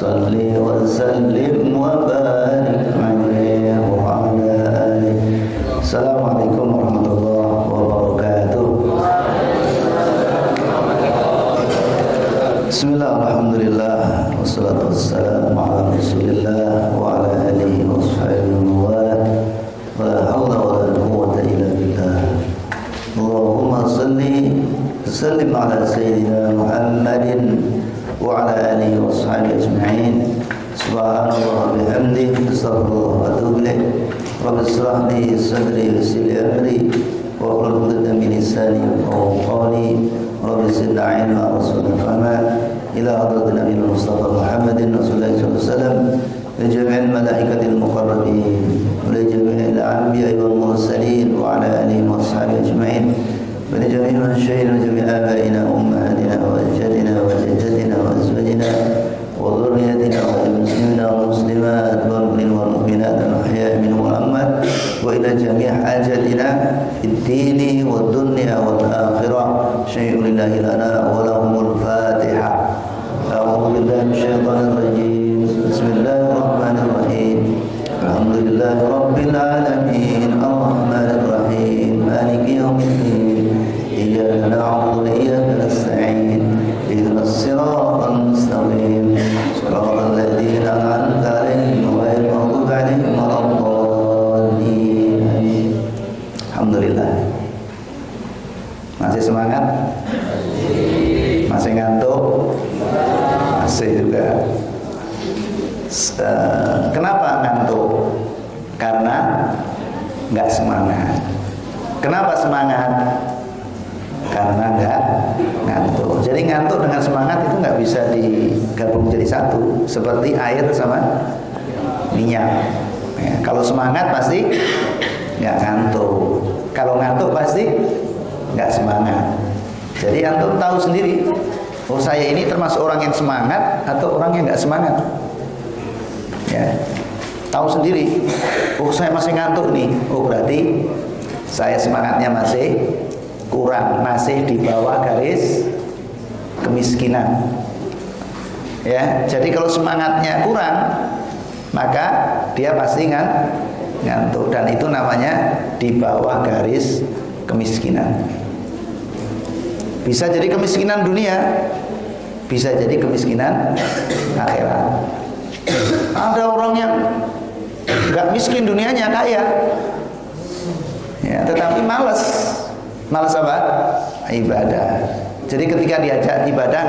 salli wa sallim wa barik alaihi wa ala alihi. Assalamualaikum warahmatullahi wabarakatuh. Bismillah, alhamdulillah, wassalatu wassalamu ala rasulillah wa ala alihi wa sahbihi wa la hawla wa la quwwata illa billah. Allahumma salli sallim ala sayyidina Muhammadin wa ala alihi wa sahbihi ajma'in. Subhanallah bihamdihi, astaghfirullah wa atubu ilaih. Rabbi ishrah li sadri wa yassir li amri wa hlul 'uqdatam min lisani yafqahu qawli. Rabbi zidna 'ilma warzuqna fahma. Ila hadratin Nabiyyil Mustafa Muhammadin Rasulullah sallallahu alaihi wasallam wa jami'il malaikatil muqarrabin wa jami'il anbiya'i wal mursalin wa ala alihi wa sahbihi ajma'in. ولجميع المشاهير وجميع آبائنا وأمهاتنا وأجدادنا وجداتنا وأزواجنا وذريتنا والمسلمين والمسلمات والمؤمنين والمؤمنات الأحياء منهم والأموات وإلى جميع حاجاتنا في الدين والدنيا والآخرة. شيء لله لنا ولهم الفاتحة. أعوذ بالله من الشيطان الرجيم. بسم الله الرحمن الرحيم. الحمد لله رب العالمين الرحمن الرحيم مالك يوم الدين إياك نعبد وإياك نستعين اهدنا الصراط المستقيم صراط الذين أنعمت عليهم غير المغضوب عليهم ولا الضالين. Alhamdulillah. Masih semangat? Masih ngantuk? Masih juga. Kenapa ngantuk? Karena nggak semangat. Kenapa semangat? Karena nggak ngantuk. Jadi ngantuk dengan semangat itu nggak bisa digabung jadi satu, seperti air sama minyak. Ya, kalau semangat pasti nggak ngantuk. Kalau ngantuk pasti nggak semangat. Jadi antum tahu sendiri, oh saya ini termasuk orang yang semangat atau orang yang nggak semangat. Ya, tahu sendiri. Oh saya masih ngantuk nih. Oh berarti saya semangatnya masih kurang, masih di bawah garis kemiskinan. Ya, jadi kalau semangatnya kurang, maka dia pasti ngantuk dan itu namanya di bawah garis kemiskinan. Bisa jadi kemiskinan dunia, bisa jadi kemiskinan akhirat. Ada orang yang nggak miskin dunianya kaya, ya, tetapi malas apa? Ibadah. Jadi ketika diajak ibadah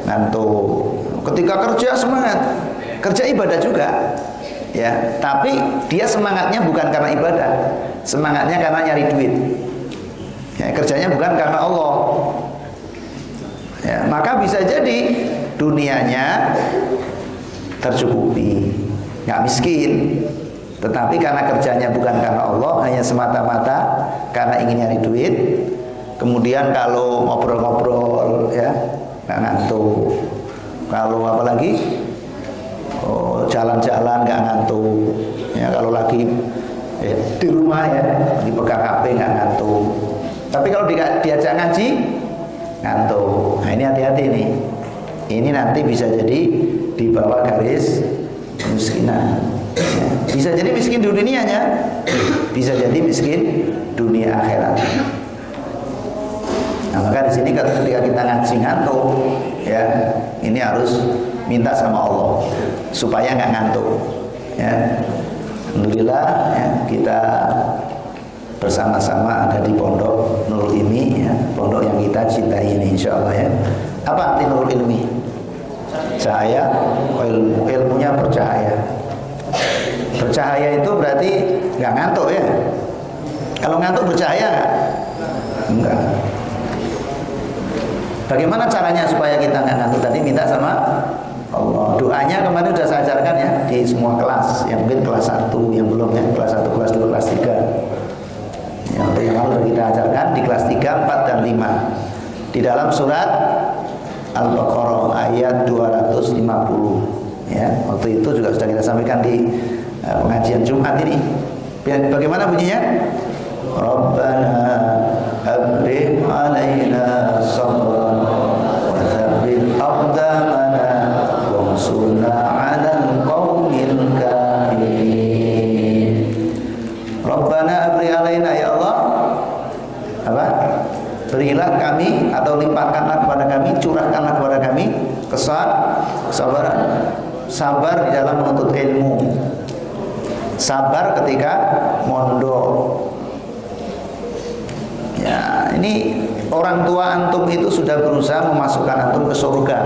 ngantuk. Ketika kerja semangat, kerja ibadah juga, ya. Tapi dia semangatnya bukan karena ibadah, semangatnya karena nyari duit. Ya, kerjanya bukan karena Allah. Ya, maka bisa jadi dunianya tercukupi, nggak miskin, tetapi karena kerjanya bukan karena Allah, hanya semata-mata karena ingin nyari duit. Kemudian kalau ngobrol-ngobrol, ya nggak ngantuk. Kalau apalagi jalan-jalan nggak ngantuk. Ya kalau lagi di rumah ya, lagi pegang HP nggak ngantuk. Tapi kalau diajak ngaji ngantuk. Nah ini hati-hati nih. Ini nanti bisa jadi di bawah garis kemiskinan. Ya. Bisa jadi miskin di dunianya, bisa jadi miskin dunia akhirat. Nah, maka di sini ketika kita ngaji ngantuk, ya ini harus minta sama Allah supaya nggak ngantuk. Ya. Alhamdulillah, ya, kita bersama-sama ada di pondok Nurul Ilmi, ya, pondok yang kita cintai ini, insya Allah ya. Apa arti Nurul Ilmi? Cahaya, ilmunya bercahaya. Bercahaya itu berarti nggak ngantuk ya. Kalau ngantuk bercahaya enggak. Bagaimana caranya supaya kita nggak ngantuk? Tadi minta sama Allah. Doanya kemarin sudah saya ajarkan ya di semua kelas. Yang mungkin kelas 1, yang belum ya, kelas 1, kelas 2, kelas 3. Yang lalu kita ajarkan di kelas 3, 4, dan 5. Di dalam surat Al-Baqarah ayat 250. Ya, waktu itu juga sudah kita sampaikan di pengajian Jumat ini. Bagaimana bunyinya? Rabbana abrih alaina sabran wa thabbit aqdamana wansurna kami atau limpahkanlah kepada kami, curahkanlah kepada kami kesabaran. Sabar di dalam menuntut ilmu, sabar ketika mondok. Ya, ini orang tua antum itu sudah berusaha memasukkan antum ke surga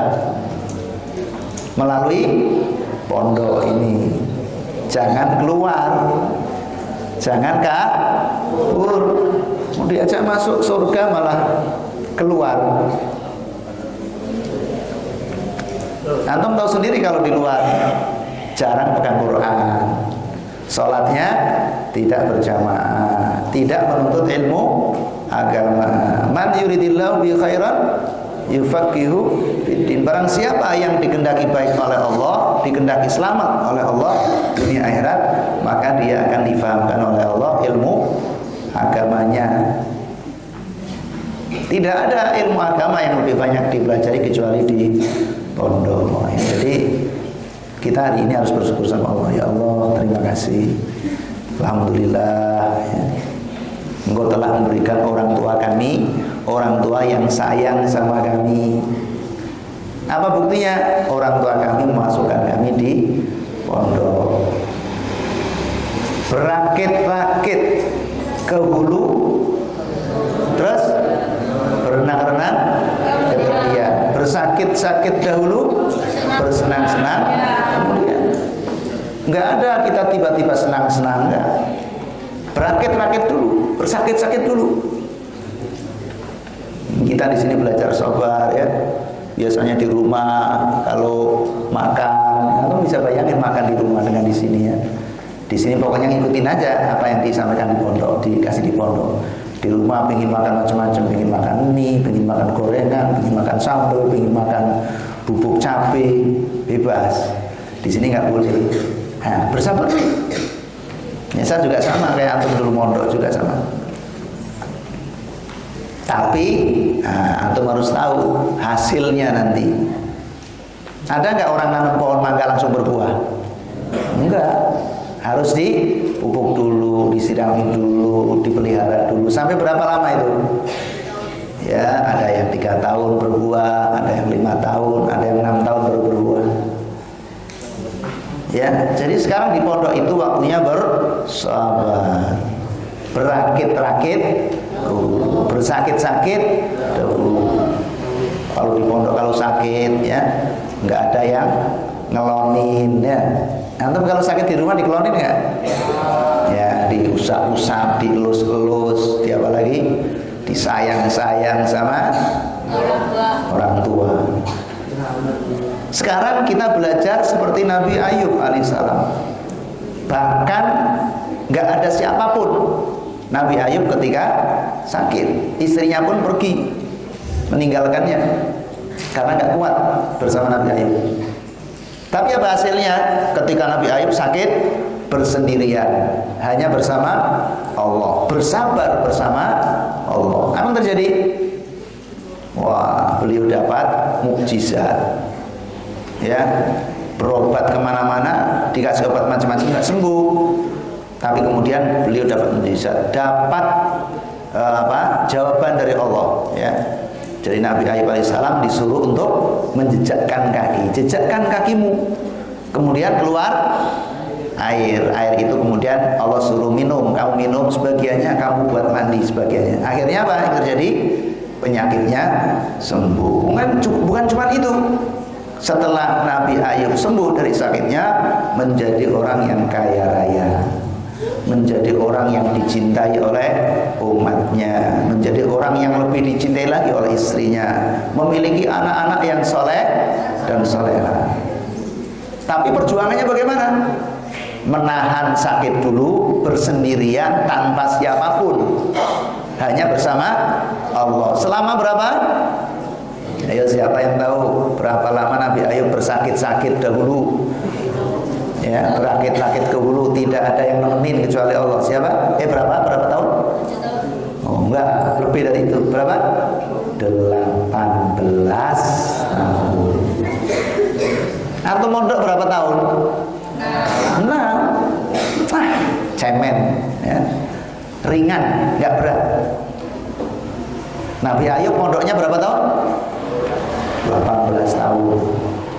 melalui pondok ini. Jangan keluar, jangan kabur. Mau diajak masuk surga malah keluar. Antum tahu sendiri kalau di luar jarang pegang Quran, sholatnya tidak berjamaah, tidak menuntut ilmu agama. Man yuridillahu bi khairan yufaqihu fiddin. Barang siapa yang dikehendaki baik oleh Allah, dikehendaki selamat oleh Allah dunia akhirat, maka dia akan difahamkan oleh Allah ilmu agamanya. Tidak ada ilmu agama yang lebih banyak dipelajari kecuali di pondok. Jadi kita hari ini harus bersyukur sama Allah. Ya Allah, terima kasih, alhamdulillah, Engkau telah memberikan orang tua kami, orang tua yang sayang sama kami. Apa buktinya? Orang tua kami memasukkan kami di pondok. Berakit-rakit ke hulu, terus berenang-renang ke tepian. Bersakit-sakit dahulu, bersenang-senang kemudian. Enggak ada kita tiba-tiba senang-senang, enggak. Berakit-rakit dulu, bersakit-sakit dulu. Kita di sini belajar sabar ya. Biasanya di rumah kalau makan, kamu bisa bayangin makan di rumah dengan di sini ya. Di sini pokoknya ngikutin aja apa yang disampaikan di pondok, dikasih di pondok. Di rumah pengen makan macam-macam, pengen makan mie, pengen makan gorengan, pengen makan sambal, pengen makan bubuk cabe, bebas. Di sini nggak boleh. Nah, bersabar. Ya, saya juga sama kayak antum dulu mondok juga sama. Tapi antum harus tahu hasilnya nanti. Ada nggak orang nanam pohon mangga langsung berbuah? Enggak. Harus dipupuk dulu, disirami dulu, dipelihara dulu. Sampai berapa lama itu? Ya, ada yang 3 tahun berbuah, ada yang 5 tahun, ada yang 6 tahun baru berbuah. Ya, jadi sekarang di pondok itu waktunya bersabar, berakit-rakit, bersakit-sakit dulu. Kalau di pondok kalau sakit ya, nggak ada yang ngelonin ya. Antum kalau sakit di rumah dikelonin nggak? Ya, diusap-usap, dielus-elus, apa lagi? Disayang-sayang sama orang tua. Sekarang kita belajar seperti Nabi Ayub alaihissalam. Bahkan nggak ada siapapun. Nabi Ayub ketika sakit, istrinya pun pergi meninggalkannya karena nggak kuat bersama Nabi Ayub. Tapi apa hasilnya? Ketika Nabi Ayub sakit bersendirian, hanya bersama Allah, bersabar bersama Allah. Apa yang terjadi? Wah, beliau dapat mukjizat. Ya, berobat kemana-mana, dikasih obat macam-macam nggak sembuh. Tapi kemudian beliau dapat mukjizat, dapat jawaban dari Allah. Ya, jadi Nabi Ayub alaihissalam disuruh untuk menjejakkan kaki, jejakkan kakimu. Kemudian keluar air, air itu kemudian Allah suruh minum, kamu minum sebagiannya, kamu buat mandi sebagiannya. Akhirnya apa yang terjadi? Penyakitnya sembuh. Bukan cuma itu. Setelah Nabi Ayub sembuh dari sakitnya, menjadi orang yang kaya raya, menjadi orang yang dicintai oleh umatnya, menjadi orang yang lebih dicintai lagi oleh istrinya, memiliki anak-anak yang soleh dan soleha. Tapi perjuangannya bagaimana? Menahan sakit dulu, bersendirian tanpa siapapun, hanya bersama Allah. Selama berapa? Ayo, siapa yang tahu berapa lama Nabi Ayub bersakit-sakit dahulu? Ya, berakit-rakit ke hulu, tidak ada yang nemenin kecuali Allah. Siapa? Berapa tahun? Oh enggak, lebih dari itu. Berapa? 18 tahun. Antum mondok berapa tahun? 6. Cemen ya. Ringan, enggak berat. Nabi Ayub pondoknya berapa tahun? 18 tahun.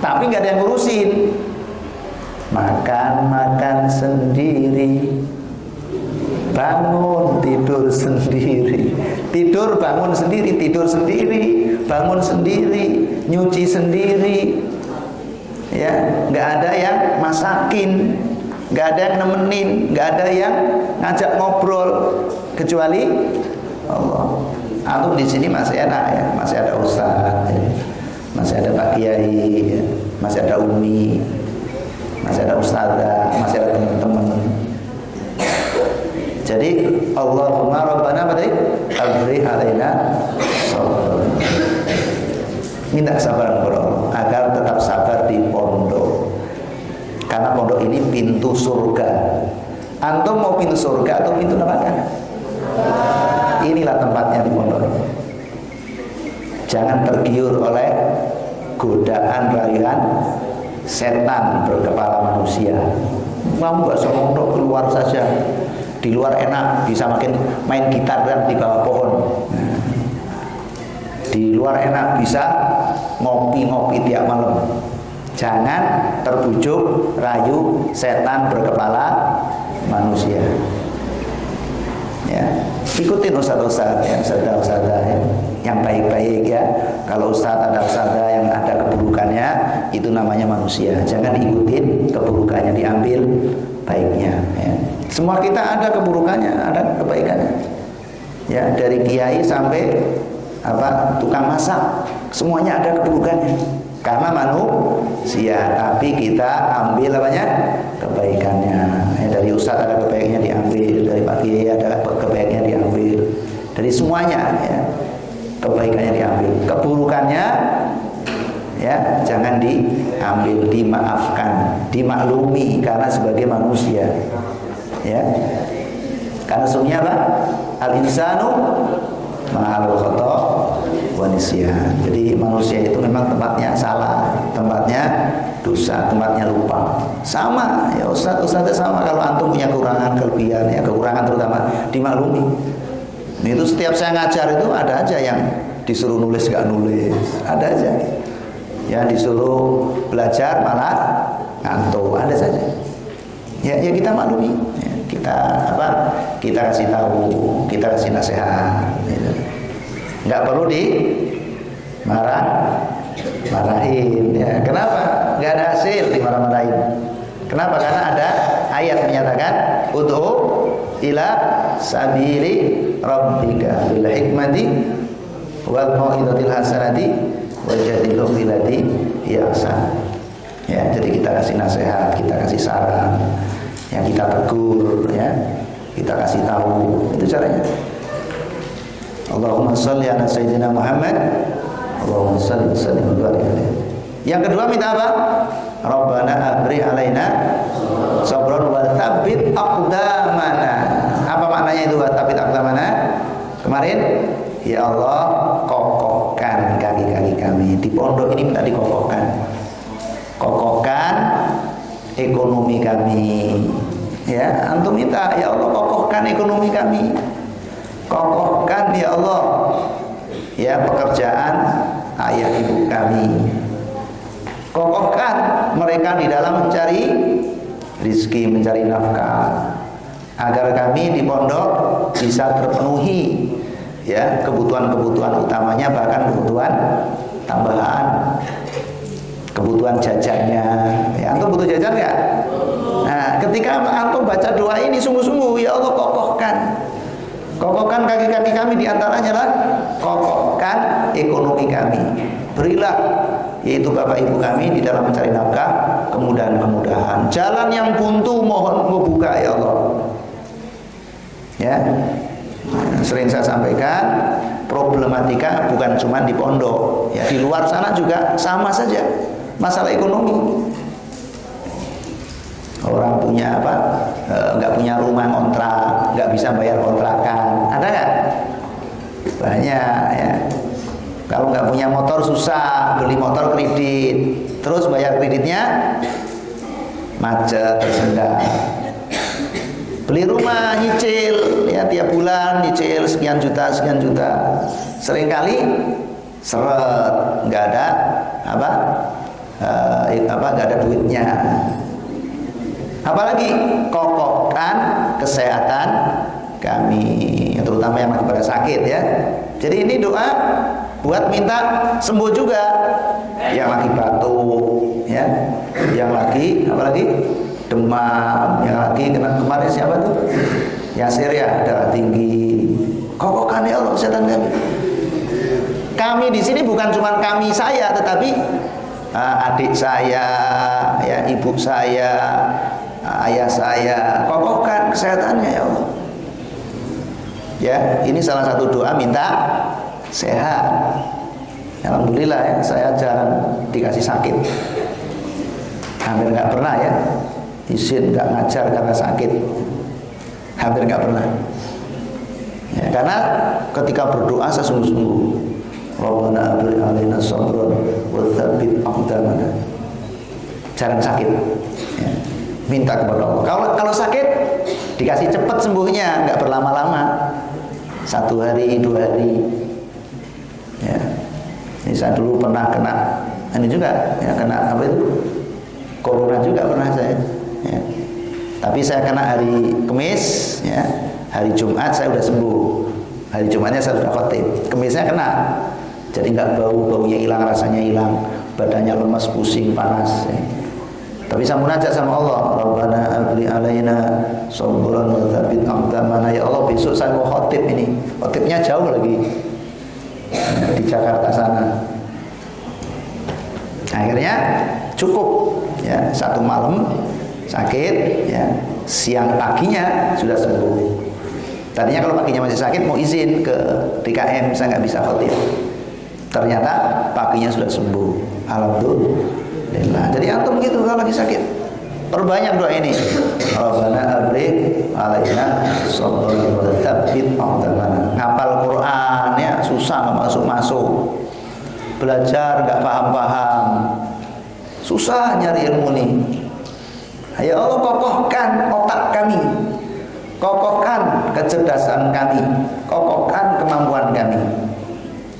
Tapi nggak ada yang ngurusin. Makan sendiri, bangun tidur sendiri, tidur bangun sendiri, tidur sendiri, bangun sendiri, nyuci sendiri, ya, nggak ada yang masakin, nggak ada yang nemenin, nggak ada yang ngajak ngobrol kecuali Allah. Antum di sini masih enak ya, masih ada ustaz, ya. Masih ada Pak Kiai, ya. Masih ada Umi, masih ada ustazah, masih ada teman-teman. Jadi Allahumma Rabbana badai abri alaina sabar. Minta sabar kepada Allah agar tetap sabar di pondok. Karena pondok ini pintu surga. Antum mau pintu surga atau pintu neraka? Inilah tempatnya di pondok. Jangan tergiur oleh godaan rayuan setan berkepala manusia. Mau nggak semondok keluar saja. Di luar enak, bisa main gitar dan di bawah pohon. Di luar enak, bisa ngopi-ngopi tiap malam. Jangan terbujuk rayu setan berkepala manusia. Ya, ikutin ustaz-ustaz ya, ustazah yang baik-baik ya. Kalau ustaz ada ustazah yang ada keburukannya, itu namanya manusia. Jangan ikutin keburukannya, diambil baiknya ya. Semua kita ada keburukannya, ada kebaikannya. Ya, dari kiai sampai tukang masak, semuanya ada keburukannya. Karena manusia, tapi kita ambil kebaikannya. Ya, dari ustaz ada kebaikannya diambil, dari Pak Kiai ada kebaikannya diambil. Dari semuanya ya, kebaikannya diambil. Keburukannya ya jangan diambil, dimaafkan, dimaklumi karena sebagai manusia. Ya, karena sesungguhnya al-insanu ma'al khata wa nisyan. Jadi manusia itu memang tempatnya salah, tempatnya dosa, tempatnya lupa. Sama ya ustaz sama. Kalau antum punya kekurangan, kelebihan ya, kekurangan terutama dimaklumi. Itu setiap saya ngajar itu ada aja yang disuruh nulis gak nulis, ada aja. Ya disuruh belajar malah ngantuk, ada saja. Ya kita maklumi. Ya, kita kasih tahu, kita kasih nasihat. Gitu. Nggak perlu marahin. Ya, kenapa? Nggak ada hasil dimarah-marahin. Kenapa? Karena ada ayat menyatakan ud'u ila sabili rabbika bil hikmati wal mau'izatil hasanati wajadilhum billati hiya ahsan. Ya, jadi kita kasih nasihat, kita kasih saran, yang kita tegur, ya, kita kasih tahu, itu caranya. Allahumma sholli ala sayyidina Muhammad. Allahumma sholli wa sallim wa barik alaihi. Yang kedua minta apa? Rabbana abri alaina sabran wa tsabbit aqdamana. Apa maknanya itu wa tsabbit aqdamana? Kemarin, ya Allah, kokohkan kaki-kaki kami. Di pondok ini minta dikokohkan. Kokohkan ekonomi kami. Ya, antum minta, ya Allah, kokohkan ekonomi kami. Kokohkan ya Allah, ya, pekerjaan ayah ibu kami. Kokohkan mereka di dalam mencari rizki, mencari nafkah, agar kami di pondok bisa terpenuhi ya kebutuhan-kebutuhan utamanya, bahkan kebutuhan tambahan, kebutuhan jajannya. Ya, antum butuh jajan nggak? Nah, ketika antum baca doa ini sungguh-sungguh, ya Allah, kokohkan kaki-kaki kami, diantaranya lah kokohkan ekonomi kami. Berilah, yaitu bapak ibu kami, di dalam mencari nafkah kemudahan-kemudahan. Jalan yang buntu mohon membuka ya Allah. Ya, sering saya sampaikan, problematika bukan cuma di pondok, ya, di luar sana juga sama saja, masalah ekonomi. Orang punya nggak punya rumah kontrak, nggak bisa bayar kontrakan, ada nggak? Banyak ya. Kalau nggak punya motor susah, beli motor kredit, terus bayar kreditnya macet, tersendat. Beli rumah nyicil ya, tiap bulan nyicil sekian juta. Seringkali seret, nggak ada nggak ada duitnya. Apalagi kokohkan kesehatan kami, terutama yang lagi pada sakit ya. Jadi ini doa buat minta sembuh juga, yang lagi batuk ya, yang lagi apalagi demam, yang lagi kemarin siapa tuh? Yasir ya, darah tinggi. Kokohkan ya Allah kesehatan kami. Kami di sini bukan cuma kami saya, tetapi adik saya, ya ibu saya, ayah saya. Kokohkan kesehatannya ya Allah. Ya, ini salah satu doa minta sehat. Alhamdulillah ya, saya jarang dikasih sakit. Hampir nggak pernah ya izin nggak ngajar karena sakit. Hampir nggak pernah. Ya, karena ketika berdoa saya sungguh-sungguh. Rabbana abri alaina sabran wa tsabbit aqdamana. Jarang sakit. Ya. Minta kepada Allah. Kalau sakit dikasih cepat sembuhnya, nggak berlama-lama. 1 hari, 2 hari. Ya. Ini saya dulu pernah kena ini juga, ya, kena apa itu? Corona juga pernah saya. Ya. Tapi saya kena hari Kamis, ya. Hari Jumat saya sudah sembuh. Hari Jumatnya saya sudah khotib. Kamisnya kena. Jadi nggak baunya hilang, rasanya hilang, badannya lemas, pusing, panas. Ya. Tapi saya munajat sama Allah, Rabbana abli alaina sabran wa tsabbit aqdamana. Ya Allah, besok saya mau khotib ini. Khotibnya jauh lagi. Di Jakarta sana. Akhirnya cukup ya, 1 malam sakit ya, siang paginya sudah sembuh. Tadinya kalau paginya masih sakit mau izin ke DKM, saya nggak bisa khotib. Ternyata paginya sudah sembuh. Alhamdulillah. Jadi antum gitu kalau lagi sakit, perbanyak doa ini. Rabbana abri alaina sabran wa tsabbit aqdamana. Ngapal Quran ya susah, nggak masuk. Belajar nggak paham, susah nyari ilmu nih. Ya Allah, kokohkan otak kami, kokohkan kecerdasan kami, kokohkan kemampuan kami,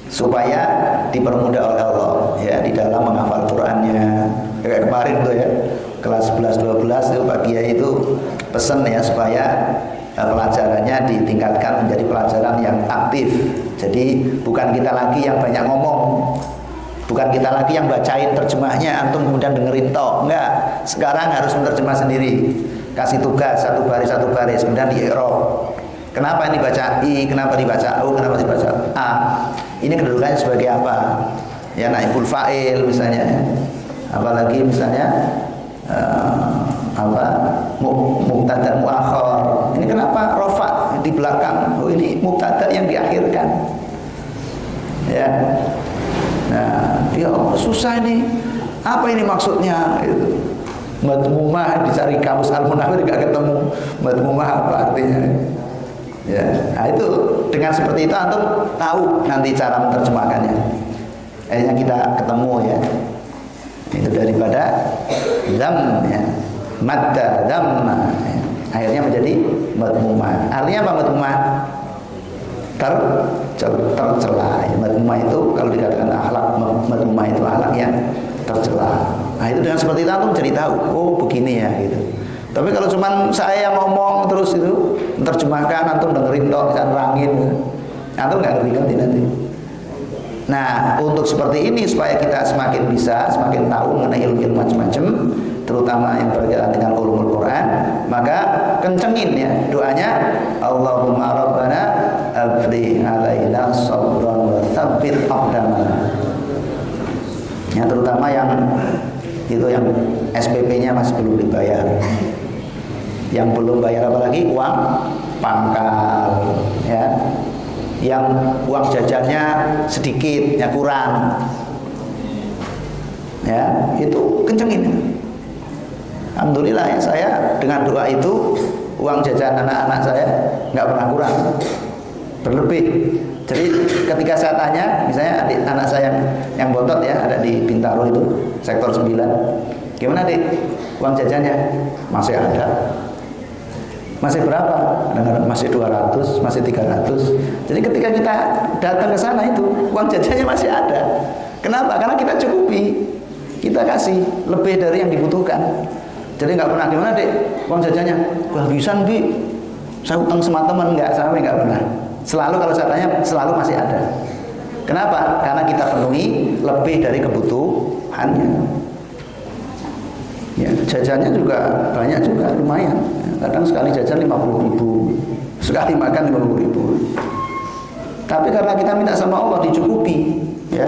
supaya dipermudah oleh Allah ya di dalam menghafal Qurannya. Kayak kemarin tuh ya, kelas 11-12 itu Pak Kiai itu pesan ya supaya pelajarannya ditingkatkan menjadi pelajaran yang aktif. Jadi bukan kita lagi yang banyak ngomong, bukan kita lagi yang bacain terjemahnya, antum kemudian dengerin toh. Enggak, sekarang harus menerjemah sendiri. Kasih tugas satu baris, kemudian di i'rab. Kenapa ini baca I, kenapa dibaca U, kenapa dibaca A? Ini kedudukannya sebagai apa? Ya, naibul fa'il misalnya. Apalagi misalnya mubtada muakhar. Ini kenapa rafa di belakang? Oh, ini mubtada yang diakhirkan. Ya. Nah, ya susah ini. Apa ini maksudnya? Itu. Madmumah dicari kamus Al-Munawwir enggak ketemu. Madmumah apa artinya? Ya. Nah, itu dengan seperti itu antum tahu nanti cara menerjemahkannya. Akhirnya kita ketemu ya. Itu daripada zam ya. Madda dhamma ya. Akhirnya menjadi madmumah. Artinya apa madmumah? Tercela. Ya, madmumah itu kalau dikatakan akhlak, madmumah itu akhlak yang tercela. Nah, itu dengan seperti itu antum jadi tahu, oh begini ya gitu. Tapi kalau cuma saya yang ngomong terus itu menerjemahkan, antum dengerin dong, nerangin, antum nggak ngerti nanti. Nah, untuk seperti ini supaya kita semakin bisa, semakin tahu mengenai ilmu macam-macam, terutama yang berkaitan dengan ulumul Quran, maka kencengin ya doanya, Allahumma rabbana afri alaina sabran wa tsabbit aqdamana. Ya, terutama yang itu yang SPP-nya masih belum dibayar. Yang belum bayar apalagi uang pangkal ya. Yang uang jajannya sedikit, ya kurang. Ya, itu kencengin. Alhamdulillah ya, saya dengan doa itu uang jajan anak-anak saya nggak pernah kurang, berlebih. Jadi ketika saya tanya, misalnya anak saya yang bontot ya, ada di Bintaro itu, sektor 9, gimana Dik, uang jajannya? Masih ada. Masih berapa? Masih 200, masih 300. Jadi ketika kita datang ke sana itu uang jajannya masih ada. Kenapa? Karena kita cukupi. Kita kasih lebih dari yang dibutuhkan. Jadi nggak pernah gimana dek uang jajannya kehabisan Bi, saya utang sama teman, nggak pernah. Selalu kalau saya tanya selalu masih ada. Kenapa? Karena kita penuhi lebih dari kebutuhannya. Ya, jajannya juga banyak juga, lumayan. Kadang sekali jajan 50.000, sekali makan 50.000. Tapi karena kita minta sama Allah dicukupi, ya.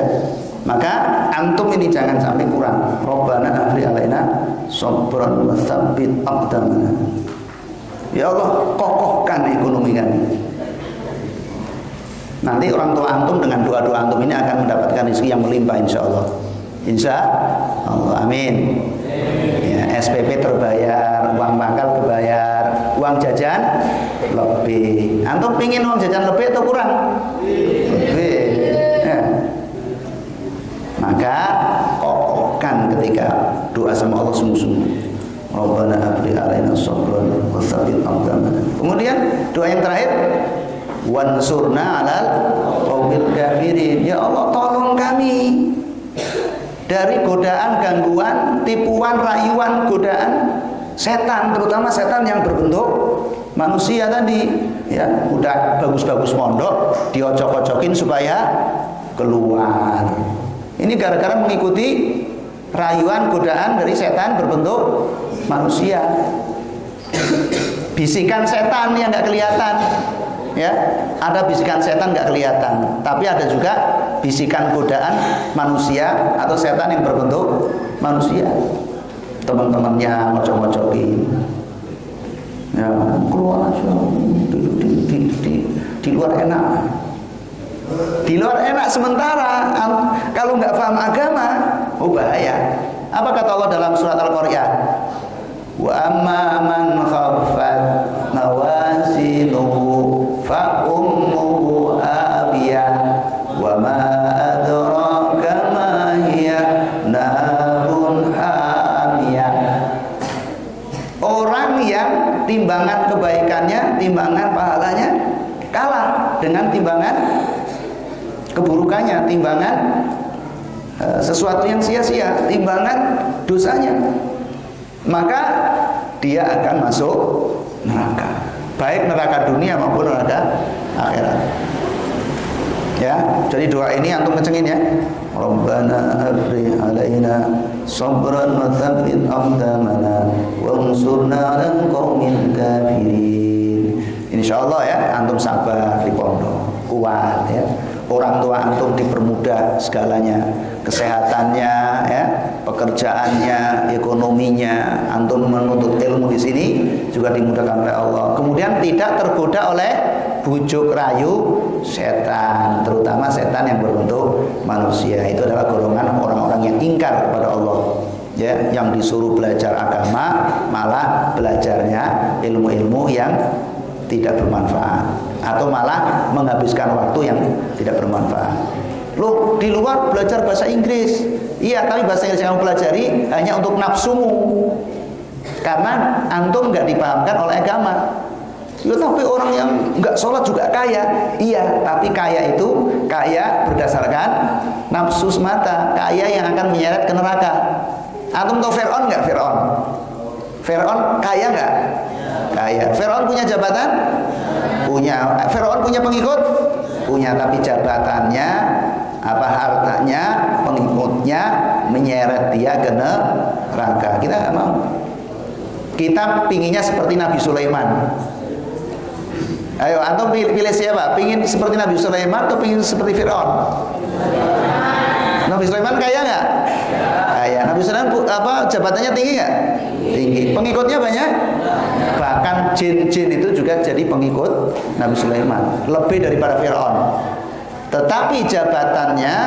Maka antum ini jangan sampai kurang. Rabbana afri alaina sabran wa tsabbit aqdamana. Ya Allah, kokohkan ekonomi kami. Nanti orang tua antum dengan doa-doa antum ini akan mendapatkan rezeki yang melimpah insyaallah. Insyaallah, amin. Ya, SPP terbayar, uang makan terbayar, uang jajan lebih. Antum pingin uang jajan lebih atau kurang? Lebih. Ya. Maka kokohkan ketika doa sama Allah sungguh-sungguh. Rabbana afri alaina sabran wa tsabbit aqdamana. Kemudian doa yang terakhir, wansurna 'alal qaumil kafirin. Ya Allah, tolong kami dari godaan, gangguan, tipuan, rayuan, godaan setan, terutama setan yang berbentuk manusia tadi. Ya, udah bagus-bagus mondok, diocok-ocokin supaya keluar. Ini gara-gara mengikuti rayuan, godaan dari setan berbentuk manusia. Bisikan setan yang nggak kelihatan. Ya, ada bisikan setan nggak kelihatan, tapi ada juga bisikan godaan manusia atau setan yang berbentuk manusia. Teman-temannya ngocok-ngocokin, ya keluar aja, di luar enak, di luar enak. Sementara kalau nggak paham agama, oh bahaya. Apa kata Allah dalam surat Al-Qari'ah? Wa amma man khaffat mawazinuhu fa ummuhu abiyah wa ma adraka ma hiya narun hamiyah. Orang yang timbangan kebaikannya, timbangan pahalanya kalah dengan timbangan keburukannya, timbangan sesuatu yang sia-sia, timbangan dosanya, maka dia akan masuk neraka, baik neraka dunia maupun neraka akhirat. Ya, jadi doa ini antum kencengin ya. Rabbana afri alaina sabran wa tsabbit aqdamana wansurna 'alal qaumil kafirin. Insyaallah ya, antum sabar di pondok, kuat ya. Orang tua antum dipermudah segalanya, kesehatannya, ya, pekerjaannya, ekonominya. Antum menuntut ilmu di sini juga dimudahkan oleh Allah. Kemudian tidak tergoda oleh bujuk rayu setan, terutama setan yang berbentuk manusia. Itu adalah golongan orang-orang yang ingkar kepada Allah. Ya, yang disuruh belajar agama malah belajarnya ilmu-ilmu yang tidak bermanfaat, atau malah menghabiskan waktu yang tidak bermanfaat. Loh, di luar belajar bahasa Inggris. Iya, tapi bahasa Inggris yang kamu pelajari hanya untuk nafsumu, karena antum nggak dipahamkan oleh agama. Ya, tapi orang yang nggak sholat juga kaya. Iya, tapi kaya itu kaya berdasarkan nafsu semata, kaya yang akan menyeret ke neraka. Antum tahu Fir'aun nggak? Fir'aun kaya nggak? Kaya. Fir'aun punya jabatan? Punya. Fir'aun punya pengikut? Punya, tapi jabatannya, hartanya, pengikutnya menyeret dia ke neraka. Kita nggak mau. Kita pinginnya seperti Nabi Sulaiman. Ayo, antum pilih siapa? Pingin seperti Nabi Sulaiman atau pingin seperti Fir'aun? Nabi Sulaiman kaya nggak? Kaya. Nabi Sulaiman jabatannya tinggi nggak? Tinggi. Pengikutnya banyak? Bahkan jin-jin itu juga jadi pengikut Nabi Sulaiman, lebih daripada Fir'aun. Tetapi jabatannya,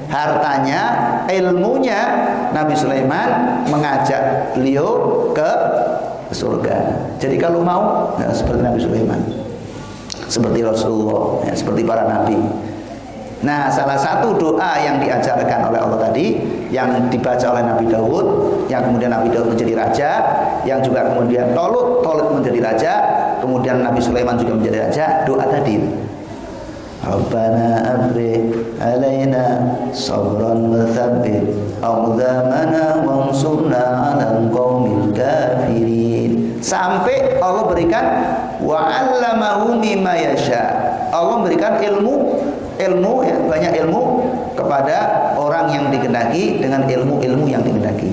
hartanya, ilmunya, Nabi Sulaiman mengajak beliau ke surga. Jadi kalau mau ya, seperti Nabi Sulaiman, seperti Rasulullah, ya, seperti para nabi. Nah, salah satu doa yang diajarkan oleh Allah tadi, yang dibaca oleh Nabi Daud, yang kemudian Nabi Daud menjadi raja, yang juga kemudian Tolut menjadi raja, kemudian Nabi Sulaiman juga menjadi raja. Doa tadi, Rabbana afrigh alaina sabran wa tsabbit aqdamana wansurna 'alal qaumil kafirin. Sampai Allah berikan wa 'allamahu mimma yasha. Allah berikan ilmu ya, banyak ilmu kepada orang yang dikehendaki dengan ilmu-ilmu yang dikehendaki.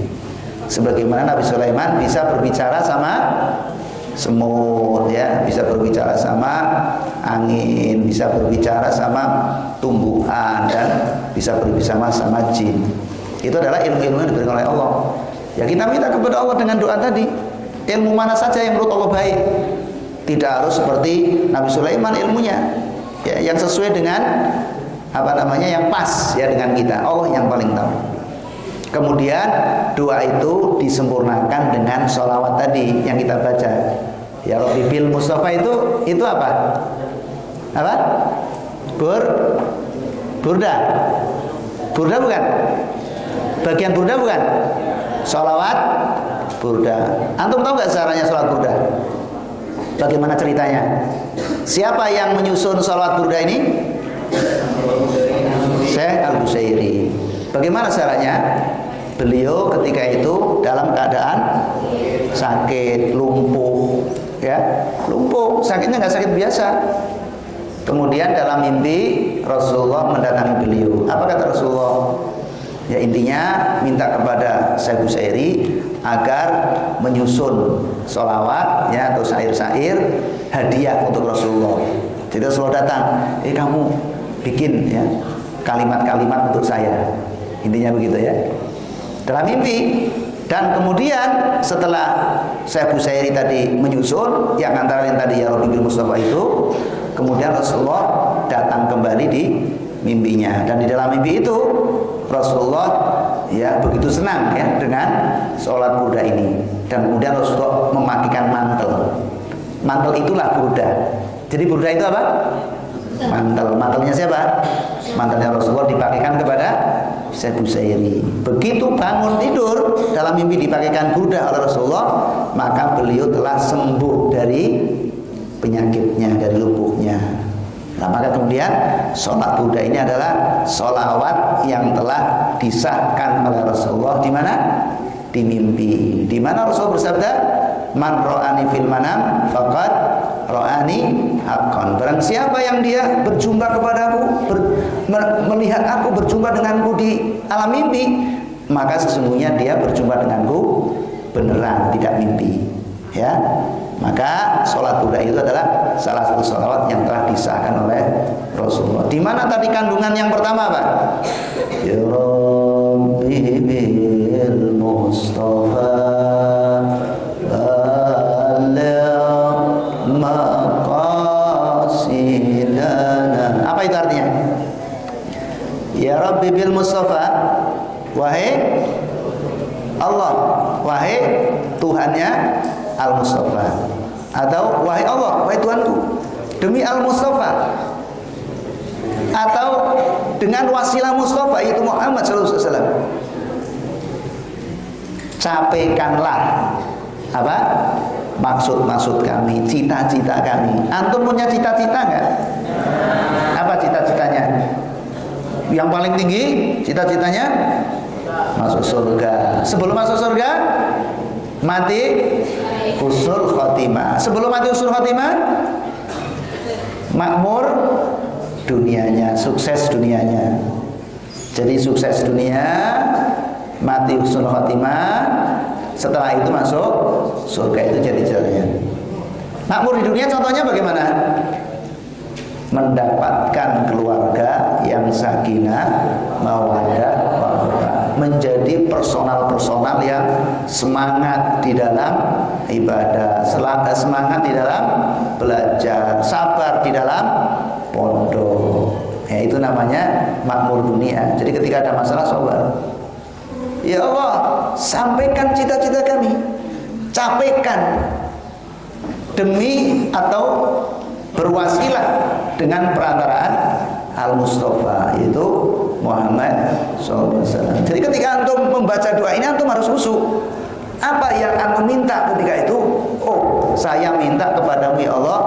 Sebagaimana Nabi Sulaiman bisa berbicara sama semut ya, bisa berbicara sama angin, bisa berbicara sama tumbuhan, dan bisa berbicara sama jin. Itu adalah ilmu-ilmu yang diberikan oleh Allah. Ya kita minta kepada Allah dengan doa tadi. Ilmu mana saja yang menurut Allah baik. Tidak harus seperti Nabi Sulaiman ilmunya. Ya, yang sesuai dengan yang pas ya dengan kita. Allah yang paling tahu. Kemudian doa itu disempurnakan dengan sholawat tadi yang kita baca. Ya Rabbi bil Mustafa itu apa? Apa? Burda. Burda bukan? Bagian burda bukan? Sholawat burda. Antum tahu nggak caranya sholawat burda? Bagaimana ceritanya? Siapa yang menyusun sholawat burda ini? Syekh Al-Busairi. Bagaimana caranya? Beliau ketika itu dalam keadaan sakit, lumpuh, ya, lumpuh, sakitnya nggak sakit biasa. Kemudian dalam mimpi Rasulullah mendatangi beliau. Apa kata Rasulullah? Ya intinya minta kepada Syekh Busairi agar menyusun sholawat ya atau syair-syair hadiah untuk Rasulullah. Jadi Rasulullah datang, kamu bikin ya kalimat-kalimat untuk saya. Intinya begitu ya. Dalam mimpi. Dan kemudian setelah Syekh Busairi tadi menyusun yang antara yang tadi ya Rabbi bil Mustafa itu, kemudian Rasulullah datang kembali di mimpinya, dan di dalam mimpi itu Rasulullah ya begitu senang ya dengan sholat burda ini, dan kemudian Rasulullah memakikan mantel. Mantel itulah burda. Jadi burda itu apa? Mantel. Mantelnya siapa? Mantelnya Rasulullah dipakaikan kepada Syekh Busairi. Begitu bangun tidur dalam mimpi dipakaikan burda oleh Rasulullah, maka beliau telah sembuh dari penyakitnya, dari lumpuhnya. Nah, maka kemudian sholat burda ini adalah sholawat yang telah disahkan oleh Rasulullah di mana? Di mimpi. Di mana Rasulullah bersabda, "Man ra'ani fil manam faqad ra'ani haqqan." Barang siapa yang dia berjumpa kepadaku, melihat aku berjumpa denganku di alam mimpi, maka sesungguhnya dia berjumpa denganku beneran, tidak mimpi. Ya. Maka sholat burda itu adalah salah satu sholawat yang telah disahkan oleh Rasulullah. Di mana tadi kandungan yang pertama, Pak? Ya Rabbi bil Mustafa baligh maqasidana. Apa itu artinya? Ya Rabbi bil Mustafa, wahai Allah, wahai Tuhannya Al-Mustafa, atau wahai Allah, wahai Tuhanku, demi Al-Mustafa, atau dengan wasilah Mustafa yaitu Muhammad SAW, capaikanlah apa maksud-maksud kami, cita-cita kami. Antum punya cita-cita nggak? Apa cita-citanya? Yang paling tinggi cita-citanya masuk surga. Sebelum masuk surga mati husnul khotimah. Sebelum mati husnul khotimah makmur dunianya, sukses dunianya. Jadi sukses dunia, mati husnul khotimah, setelah itu masuk surga. Itu jadi jalannya. Makmur di dunia contohnya bagaimana? Mendapatkan keluarga yang sakinah, mawaddah, warahmah, menjadi personal yang semangat di dalam ibadah, semangat di dalam belajar, sabar di dalam pondok. Ya, itu namanya makmur dunia. Jadi ketika ada masalah sabar. Ya Allah, sampaikan cita-cita kami, capaikan demi atau berwasilah dengan perantaraan Al-Mustafa, yaitu Muhammad SAW. Jadi ketika antum membaca doa ini, antum harus khusyuk. Apa yang antum minta ketika itu? Oh, saya minta kepadamu ya Allah,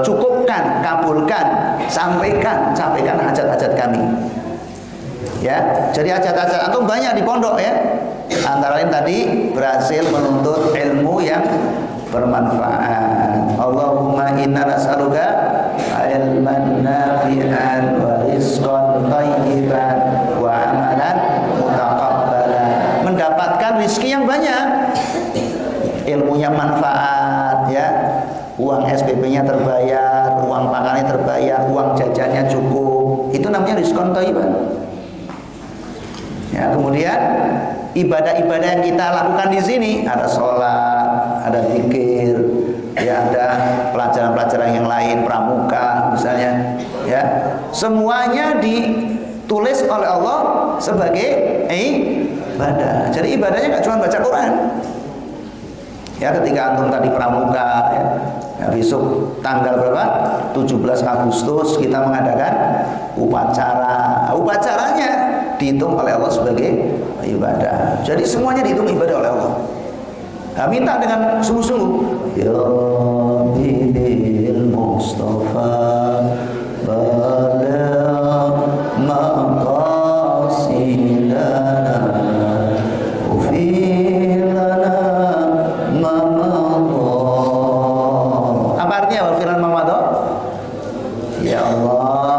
cukupkan, kabulkan, sampaikan hajat-hajat kami. Ya, jadi hajat-hajat antum banyak di pondok ya. Antara lain tadi berhasil menuntut ilmu yang bermanfaat. Allahumma inna nas'aluka ilman nafi'an wa rizqan thayyiban wa amalan mutaqabbalan. Mendapatkan rezeki yang banyak, ilmunya manfaat ya, uang SPP-nya terbayar, uang makannya terbayar, uang jajannya cukup. Itu namanya rizqan thayyiban. Ya, kemudian ibadah-ibadah yang kita lakukan di sini, ada sholat, ada zikir, ya ada pelajaran-pelajaran yang lain, pramuka misalnya, ya semuanya ditulis oleh Allah sebagai ibadah. Jadi ibadahnya nggak cuma baca Quran. Ya, ketika antum tadi pramuka, ya besok tanggal berapa? 17 Agustus kita mengadakan upacara. Upacaranya dihitung oleh Allah sebagai ibadah. Jadi semuanya dihitung ibadah oleh Allah. Nah, minta dengan sungguh-sungguh. Ya Rabbil Mustafa balagh maqasidana ufilana mamadha. Apa artinya wafilan mamadha? Ya Allah,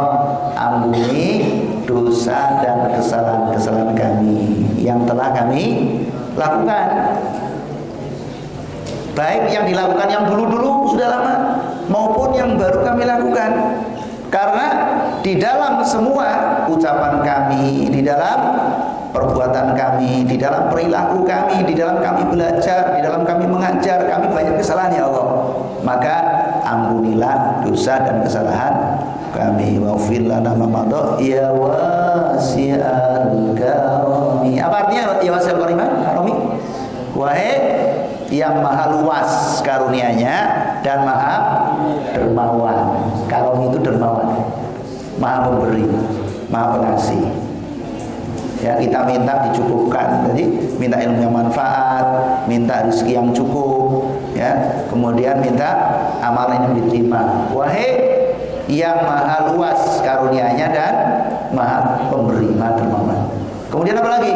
ampuni dosa dan kesalahan-kesalahan kami yang telah kami lakukan, baik yang dilakukan yang dulu-dulu sudah lama maupun yang baru kami lakukan. Karena di dalam semua ucapan kami, di dalam perbuatan kami, di dalam perilaku kami, di dalam kami belajar, di dalam kami mengajar, kami banyak kesalahan ya Allah. Maka ampunilah dosa dan kesalahan kami. Waghfir lana ma madha ya wasi'al karami. Apa artinya ya wasi'al karami? Wahai yang maha luas karunianya dan maha dermawan. Karomi itu dermawan, maha pemberi, maha pengasih. Ya, kita minta dicukupkan. Jadi minta ilmu yang manfaat, minta rezeki yang cukup, ya. Kemudian minta amalan yang diterima. Wahai yang maha luas karunianya dan maha pemberi, maha dermawan. Kemudian apa lagi?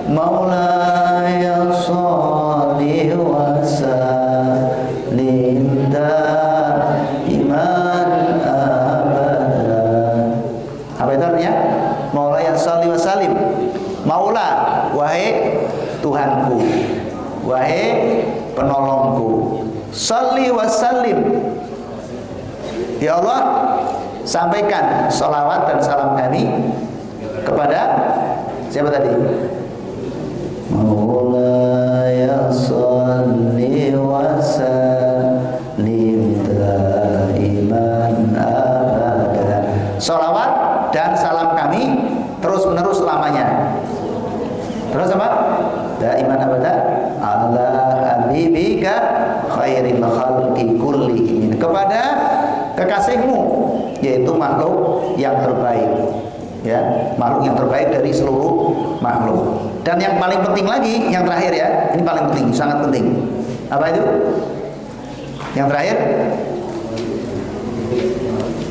Maulaya sholli wa sallim daiman abadan. Apa itu artinya? Maulaya sholli wa sallim. Maula, wahai Tuhanku, wahai penolongku, sholli wa sallim. Ya Allah, sampaikan salawat dan salam kami kepada siapa tadi? Maulaya sholli wa sallim daiman abadan. Salawat dan salam kami terus menerus selamanya. Terus apa? Daiman abadan ala habibika khairil khalqi kullihim. Kepada kekasihmu, yaitu makhluk yang terbaik, ya, makhluk yang terbaik dari seluruh makhluk. Dan yang paling penting lagi, yang terakhir ya, ini paling penting, sangat penting. Apa itu? Yang terakhir,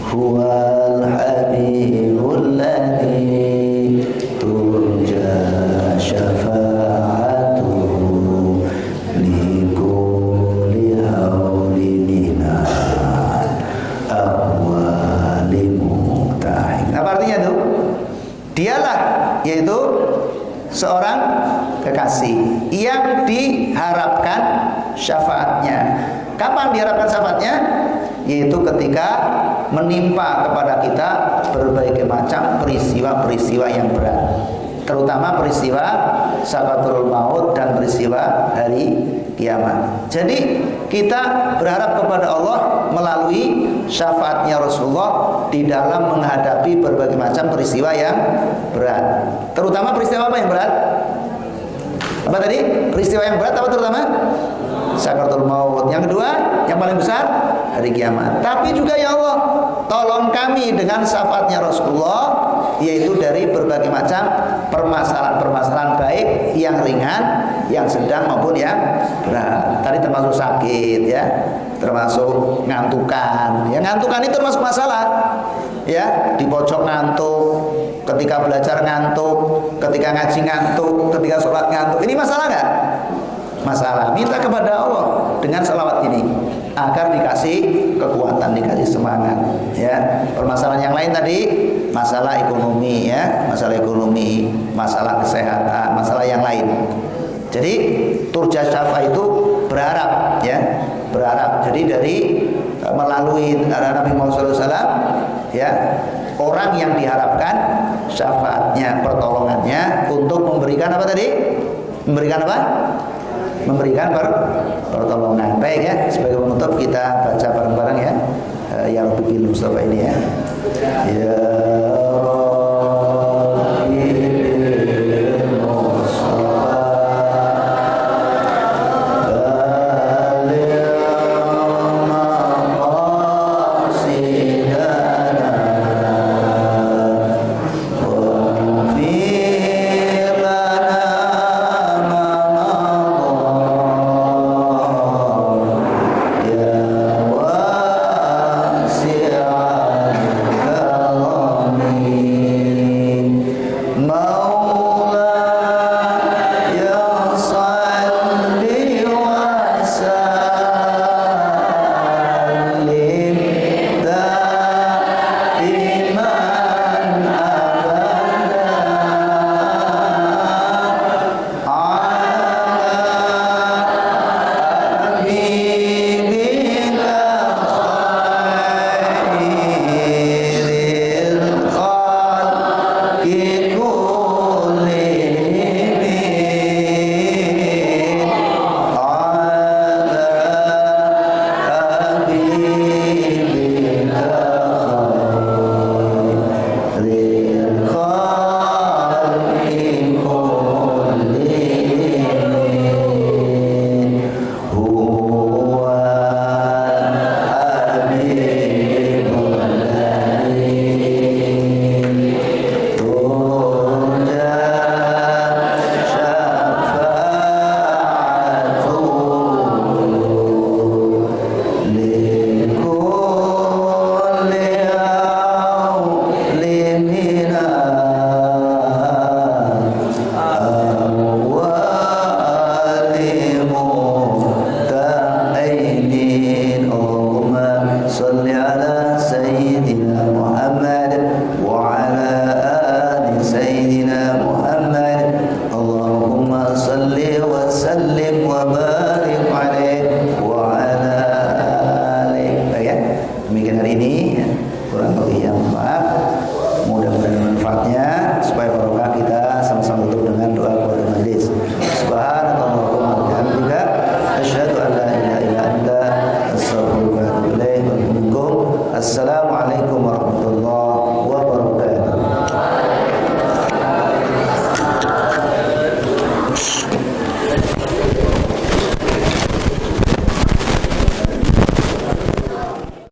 huwal habibul ladzi turja syafa'atuhu likulli haulinina awwali muqtahin. Apa artinya itu? Dialah, yaitu seorang kekasih yang diharapkan syafaatnya. Kapan diharapkan syafaatnya? Yaitu ketika menimpa kepada kita berbagai macam peristiwa-peristiwa yang berat, terutama peristiwa sakaratul maut dan peristiwa hari kiamat. Jadi kita berharap kepada Allah melalui syafaatnya Rasulullah di dalam menghadapi berbagai macam peristiwa yang berat. Terutama peristiwa apa yang berat? Apa tadi? Peristiwa yang berat apa terutama? Sakaratul maut. Yang kedua, yang paling besar hari kiamat. Tapi juga ya Allah, tolong kami dengan syafaatnya Rasulullah, yaitu dari berbagai macam permasalahan-permasalahan baik yang ringan, yang sedang maupun yang berat. Tadi termasuk sakit ya, termasuk ngantukan. Ya, ngantukan itu termasuk masalah. Ya, di pojok ngantuk, ketika belajar ngantuk, ketika ngaji ngantuk, ketika sholat ngantuk. Ini masalah nggak? Masalah. Minta kepada Allah dengan salawat ini agar dikasih kekuatan, dikasih semangat. Ya, permasalahan yang lain tadi masalah ekonomi ya, masalah ekonomi, masalah kesehatan, masalah yang lain. Jadi turja syafa itu berharap ya, berharap. Jadi dari melalui Nabi Muhammad SAW ya, orang yang diharapkan syafaatnya, pertolongannya untuk memberikan apa tadi? Memberikan apa? Memberikan pertolongan. Baik ya, sebagai penutup kita baca bareng-bareng ya. Ya Rabbi bil Mustafa ini ya. Ya